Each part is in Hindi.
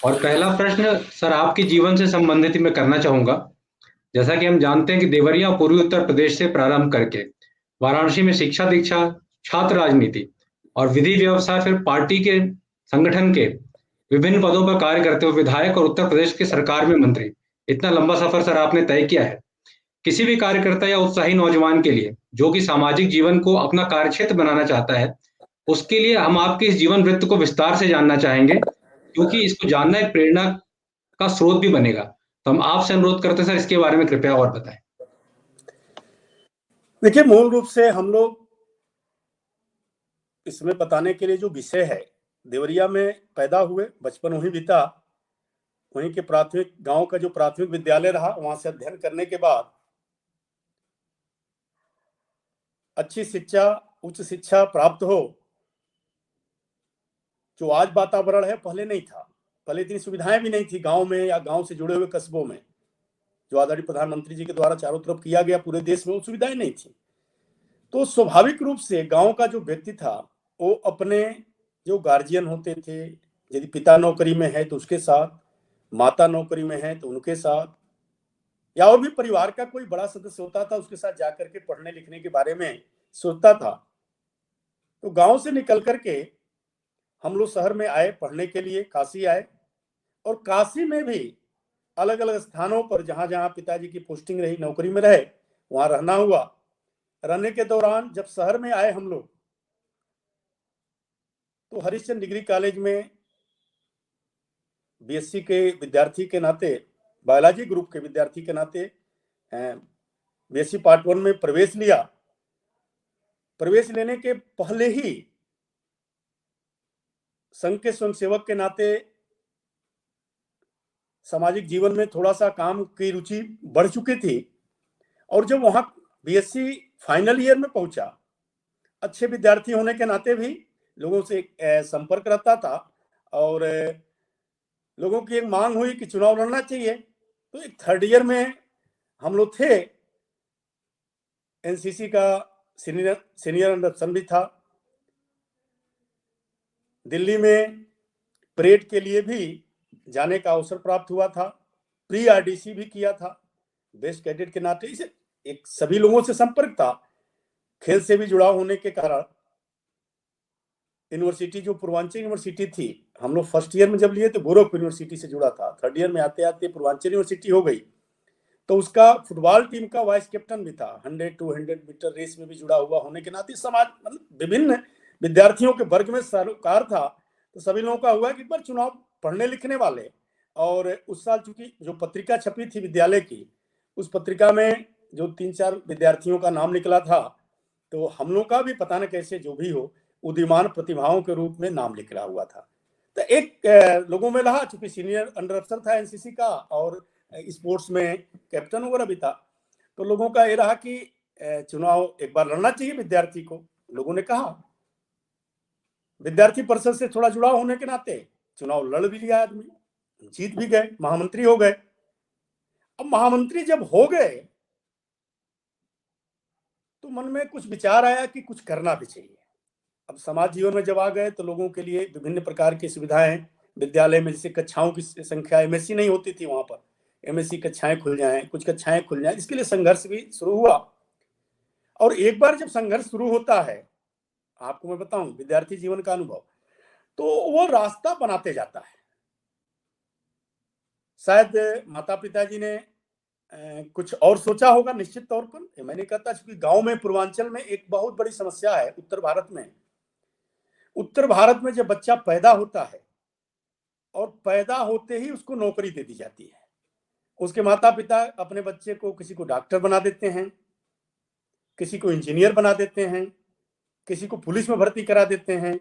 और पहला प्रश्न सर आपके जीवन से संबंधित ही मैं करना चाहूँगा। जैसा कि हम जानते हैं कि देवरिया पूर्वी उत्तर प्रदेश से प्रारंभ करके वाराणसी में शिक्षा दीक्षा, छात्र राजनीति और विधि व्यवसाय, फिर पार्टी के संगठन के विभिन्न पदों पर कार्य करते हुए विधायक और उत्तर प्रदेश की सरकार में मंत्री। इतना लंबा सफर सर आपने तय किया है। किसी भी कार्यकर्ता या उत्साही नौजवान के लिए जो कि सामाजिक जीवन को अपना कार्यक्षेत्र बनाना चाहता है, उसके लिए हम आपके इस जीवन वृत्त को विस्तार से जानना चाहेंगे, क्योंकि इसको जानना एक प्रेरणा का स्रोत भी बनेगा। तो हम आपसे अनुरोध करते हैं सर, इसके बारे में कृपया और बताएं। देखिए, मूल रूप से हम लोग इसमें बताने के लिए जो विषय है, देवरिया में पैदा हुए, बचपन वहीं बीता, वहीं के प्राथमिक गांव का जो प्राथमिक विद्यालय रहा, वहां से अध्ययन करने के बाद अच्छी शिक्षा, उच्च शिक्षा प्राप्त हो। जो आज वातावरण है पहले नहीं था, पहले इतनी सुविधाएं भी नहीं थी गांव में या गांव से जुड़े हुए कस्बों में। जो आदरणीय प्रधानमंत्री जी के द्वारा चारों तरफ किया गया पूरे देश में, वो सुविधाएं नहीं थी। तो स्वाभाविक रूप से गांव का जो व्यक्ति था वो अपने जो गार्जियन होते थे, यदि पिता नौकरी में है तो उसके साथ, माता नौकरी में है तो उनके साथ, या और भी परिवार का कोई बड़ा सदस्य होता था उसके साथ जाकर के पढ़ने लिखने के बारे में सोचता था। तो गांव से निकल करके हम लोग शहर में आए पढ़ने के लिए, काशी आए, और काशी में भी अलग अलग स्थानों पर जहां जहां पिताजी की पोस्टिंग रही, नौकरी में रहे, वहां रहना हुआ। रहने के दौरान जब शहर में आए हम लोग, तो हरिश्चंद्र डिग्री कॉलेज में बीएससी के विद्यार्थी के नाते, बायोलॉजी ग्रुप के विद्यार्थी के नाते बीएससी पार्ट 1 में प्रवेश लिया। प्रवेश लेने के पहले ही संघ के स्वयंसेवक के नाते सामाजिक जीवन में थोड़ा सा काम की रुचि बढ़ चुकी थी। और जब वहां बीएससी फाइनल ईयर में पहुंचा, अच्छे विद्यार्थी होने के नाते भी लोगों से संपर्क रहता था, और लोगों की एक मांग हुई कि चुनाव लड़ना चाहिए। तो एक थर्ड ईयर में हम लोग थे, एनसीसी का सीनियर अंडर भी था। दिल्ली में परेड के लिए भी जाने का अवसर प्राप्त हुआ था, प्री आरडीसी भी किया था बेस्ट कैडेट के नाते। इसे एक सभी लोगों से संपर्क था, खेल से भी जुड़ाव होने के कारण। यूनिवर्सिटी जो पूर्वांचल यूनिवर्सिटी थी, हम लोग फर्स्ट ईयर में जब लिए तो गोरखपुर यूनिवर्सिटी से जुड़ा था, थर्ड ईयर में आते आते पूर्वांचल यूनिवर्सिटी हो गई। तो उसका फुटबॉल टीम का वाइस कैप्टन भी था, 100-200 मीटर रेस में भी जुड़ा हुआ होने के नाते समाज मतलब विभिन्न विद्यार्थियों के वर्ग में सरोकार था। तो सभी लोगों का हुआ कि एक बार चुनाव, पढ़ने लिखने वाले। और उस साल चूंकि जो पत्रिका छपी थी विद्यालय की, उस पत्रिका में जो 3-4 विद्यार्थियों का नाम निकला था, तो हम लोग का भी पता न कैसे जो भी हो उदीयमान प्रतिभाओं के रूप में नाम निकला हुआ था। तो एक लोगों में रहा, चूंकि सीनियर अंडर अफसर था एनसीसी का और स्पोर्ट्स में कैप्टन वगैरह भी था, तो लोगों का ये रहा कि चुनाव एक बार लड़ना चाहिए विद्यार्थी को। लोगों ने कहा, विद्यार्थी परिषद से थोड़ा जुड़ाव होने के नाते चुनाव लड़ भी लिया आदमी, जीत भी गए, महामंत्री हो गए। अब महामंत्री जब हो गए तो मन में कुछ विचार आया कि कुछ करना भी चाहिए। अब समाज जीवन में जब आ गए तो लोगों के लिए विभिन्न प्रकार की सुविधाएं विद्यालय में, जैसे कक्षाओं की संख्या, एमएससी नहीं होती थी वहां पर, एमएससी कक्षाएं खुल जाएं, कुछ कक्षाएं खुल जाएं, इसके लिए संघर्ष भी शुरू हुआ। और एक बार जब संघर्ष शुरू होता है, आपको मैं बताऊं विद्यार्थी जीवन का अनुभव, तो वो रास्ता बनाते जाता है। शायद माता पिताजी ने कुछ और सोचा होगा निश्चित तौर पर, मैं नहीं कहता, क्योंकि गांव में पूर्वांचल में एक बहुत बड़ी समस्या है उत्तर भारत में। उत्तर भारत में जब बच्चा पैदा होता है और पैदा होते ही उसको नौकरी दे दी जाती है, उसके माता पिता अपने बच्चे को किसी को डॉक्टर बना देते हैं, किसी को इंजीनियर बना देते हैं, किसी को पुलिस में भर्ती करा देते हैं,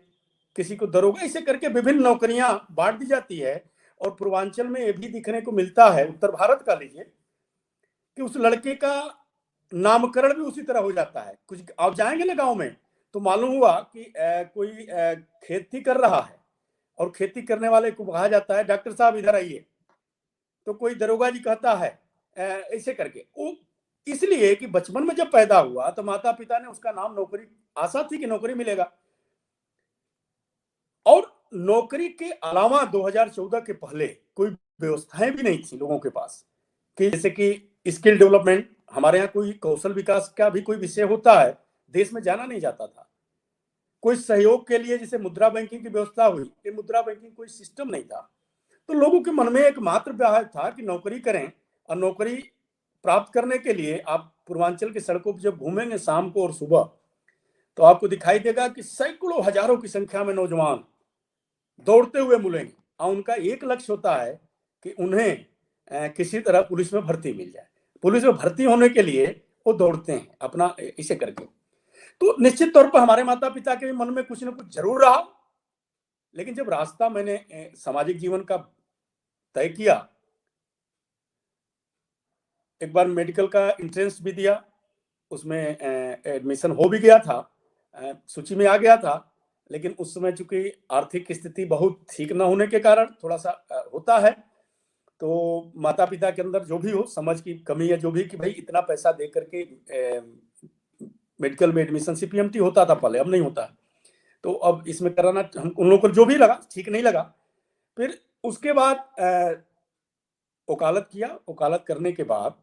किसी को दरोगा, ऐसे करके विभिन्न नौकरियां बांट दी जाती है। और पूर्वांचल में ये भी दिखने को मिलता है, उत्तर भारत का लीजिए, कि उस लड़के का नामकरण भी उसी तरह हो जाता है। कुछ आप जाएंगे ना गांव में तो मालूम हुआ कि कोई खेती कर रहा है और खेती करने वाले को कहा जाता है, डॉक्टर साहब इधर आइए, तो कोई दरोगा जी कहता है, ऐसे करके। वो इसलिए कि बचपन में जब पैदा हुआ तो माता पिता ने उसका नाम, नौकरी, आशा थी कि नौकरी मिलेगा। और नौकरी के अलावा 2014 के पहले कोई व्यवस्थाएं भी नहीं थी लोगों के पास, कि जैसे कि स्किल डेवलपमेंट, हमारे यहाँ कोई कौशल विकास का भी कोई विषय होता है, देश में जाना नहीं जाता था। कोई सहयोग के लिए जैसे मुद्रा बैंकिंग की व्यवस्था हुई, ये मुद्रा बैंकिंग कोई सिस्टम नहीं था। तो लोगों के मन में एक मात्र ब्याह था कि नौकरी करें, और नौकरी प्राप्त करने के लिए आप पूर्वांचल की सड़कों पर जब घूमेंगे शाम को और सुबह, तो आपको दिखाई देगा कि सैकड़ों हजारों की संख्या में नौजवान दौड़ते हुए मिलेंगे, और उनका एक लक्ष्य होता है कि उन्हें किसी तरह पुलिस में भर्ती मिल जाए। पुलिस में भर्ती होने के लिए वो दौड़ते हैं अपना इसे करके। तो निश्चित तौर पर हमारे माता पिता के मन में कुछ न कुछ जरूर रहा, लेकिन जब रास्ता मैंने सामाजिक जीवन का तय किया, एक बार मेडिकल का एंट्रेंस भी दिया, उसमें एडमिशन हो भी गया था, सूची में आ गया था, लेकिन उस समय चूंकि आर्थिक स्थिति बहुत ठीक न होने के कारण थोड़ा सा होता है, तो माता पिता के अंदर जो भी हो समझ की कमी है, जो भी कि भाई इतना पैसा दे करके मेडिकल में एडमिशन सीपीएमटी होता था पहले, अब नहीं होता। तो अब इसमें कराना हम उन लोगों को जो भी लगा ठीक नहीं लगा। फिर उसके बाद वकालत किया, वकालत करने के बाद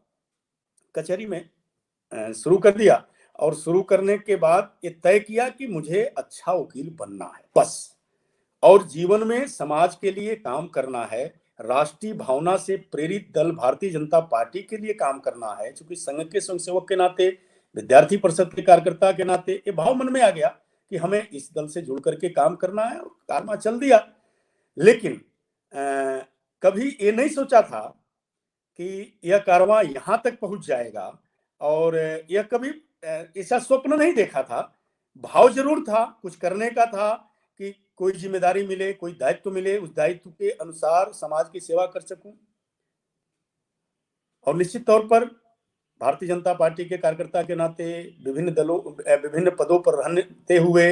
कचहरी में शुरू कर दिया, और शुरू करने के बाद ये तय किया कि मुझे अच्छा वकील बनना है बस, और जीवन में समाज के लिए काम करना है, राष्ट्रीय भावना से प्रेरित दल भारतीय जनता पार्टी के लिए काम करना है। चूंकि संघ के स्वयंसेवक के नाते, विद्यार्थी परिषद के कार्यकर्ता के नाते ये भाव मन में आ गया कि हमें इस दल से जुड़ करके काम करना है, और कारवा चल दिया। लेकिन कभी ये नहीं सोचा था कि यह कारवां यहाँ तक पहुंच जाएगा, और यह कभी ऐसा स्वप्न नहीं देखा था। भाव जरूर था, कुछ करने का था कि कोई जिम्मेदारी मिले, कोई दायित्व मिले, उस दायित्व के अनुसार समाज की सेवा कर सकूं। और निश्चित तौर पर भारतीय जनता पार्टी के कार्यकर्ता के नाते विभिन्न दलों, विभिन्न पदों पर रहते हुए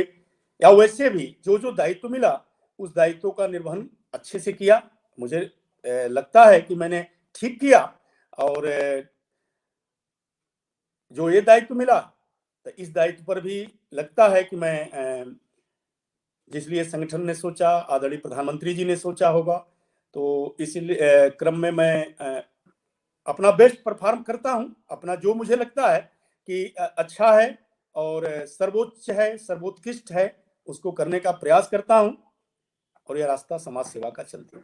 या वैसे भी जो जो दायित्व मिला, उस दायित्व का निर्वहन अच्छे से किया। मुझे लगता है कि मैंने ठीक किया, और जो ये दायित्व मिला, तो इस दायित्व पर भी लगता है कि मैं जिसलिए संगठन ने सोचा, आदरणीय प्रधानमंत्री जी ने सोचा होगा, तो इसीलिए क्रम में मैं अपना बेस्ट परफॉर्म करता हूं। अपना जो मुझे लगता है कि अच्छा है और सर्वोच्च है, सर्वोत्कृष्ट है, उसको करने का प्रयास करता हूं, और यह रास्ता समाज सेवा का चलती है।